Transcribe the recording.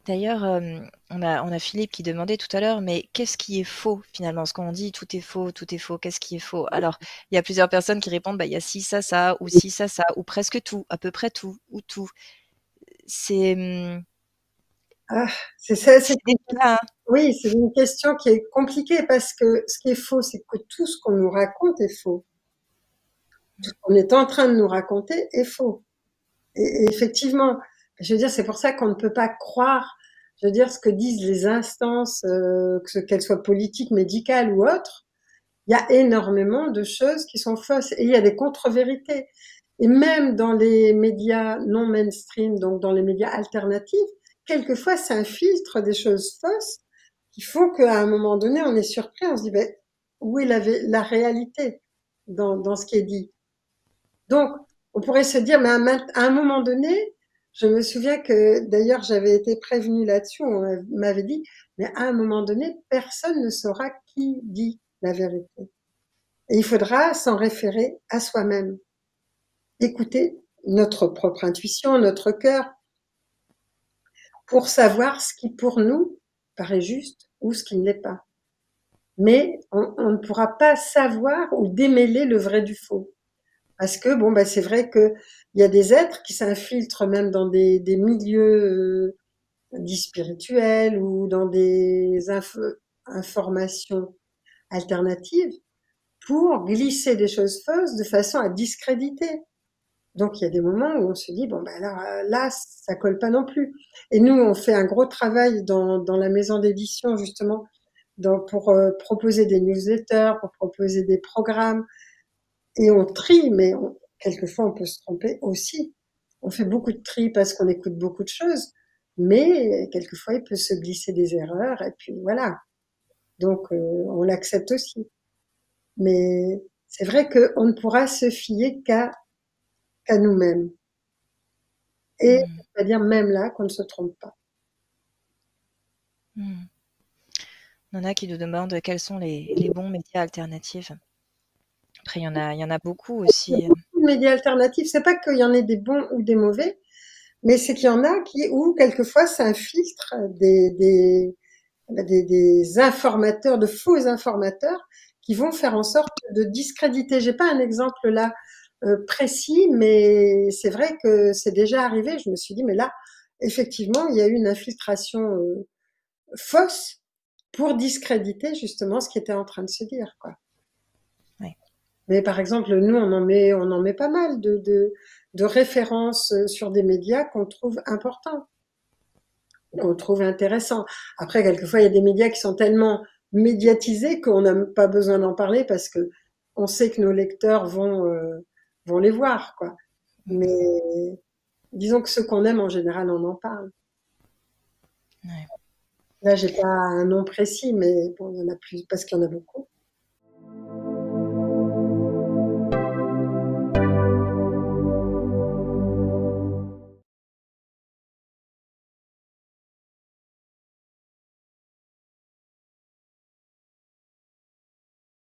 D'ailleurs, on a Philippe qui demandait tout à l'heure, mais qu'est-ce qui est faux finalement? Parce qu'on dit tout est faux, tout est faux, qu'est-ce qui est faux? Alors, il y a plusieurs personnes qui répondent, bah, il y a ci, ça, ou ci, ça, ou presque tout, à peu près tout, ou tout. C'est Ah, c'est ça, c'est délicat, hein. oui, c'est une question qui est compliquée parce que ce qui est faux, c'est que tout ce qu'on nous raconte est faux. Tout ce qu'on est en train de nous raconter est faux. Et effectivement, je veux dire, c'est pour ça qu'on ne peut pas croire, je veux dire, ce que disent les instances, qu'elles soient politiques, médicales ou autres. Il y a énormément de choses qui sont fausses et il y a des contre-vérités. Et même dans les médias non mainstream, donc dans les médias alternatifs, quelquefois ça infiltre des choses fausses qui font qu'à un moment donné, on est surpris, on se dit, ben, où est la réalité dans ce qui est dit? Donc, on pourrait se dire, mais à un moment donné, je me souviens que d'ailleurs j'avais été prévenue là-dessus, on m'avait dit, mais à un moment donné, personne ne saura qui dit la vérité. Et il faudra s'en référer à soi-même, écouter notre propre intuition, notre cœur, pour savoir ce qui pour nous paraît juste ou ce qui ne l'est pas. Mais on ne pourra pas savoir ou démêler le vrai du faux. Parce que bon, bah, c'est vrai qu'il y a des êtres qui s'infiltrent même dans des milieux dits spirituels ou dans des informations alternatives pour glisser des choses fausses de façon à discréditer. Donc il y a des moments où on se dit, bon, ben alors là, ça colle pas non plus. Et nous, on fait un gros travail dans la maison d'édition, justement, pour proposer des newsletters, pour proposer des programmes. Et on trie, mais quelquefois on peut se tromper aussi. On fait beaucoup de tri parce qu'on écoute beaucoup de choses, mais quelquefois il peut se glisser des erreurs, et puis voilà. Donc on l'accepte aussi. Mais c'est vrai qu'on ne pourra se fier qu'à nous-mêmes. Et Mmh. c'est-à-dire même là qu'on ne se trompe pas. Mmh. Il y en a qui nous demandent quels sont les bons médias alternatifs. Après, il y en a beaucoup Il y a aussi. beaucoup de médias alternatifs. C'est pas qu'il y en ait des bons ou des mauvais, mais c'est qu'il y en a où quelquefois ça infiltre des informateurs, de faux informateurs qui vont faire en sorte de discréditer. J'ai pas un exemple là précis, mais c'est vrai que c'est déjà arrivé. Je me suis dit, mais là, effectivement, il y a eu une infiltration fausse pour discréditer justement ce qui était en train de se dire, quoi. Ouais. Mais par exemple, nous, on en met pas mal de références sur des médias qu'on trouve importants, qu'on trouve intéressants. Après, quelquefois, il y a des médias qui sont tellement médiatisés qu'on n'a pas besoin d'en parler parce que on sait que nos lecteurs vont les voir, quoi. Mmh. Mais disons que ceux qu'on aime, en général, on en parle. Ouais. Là, j'ai pas un nom précis, mais bon, il y en a plus parce qu'il y en a beaucoup.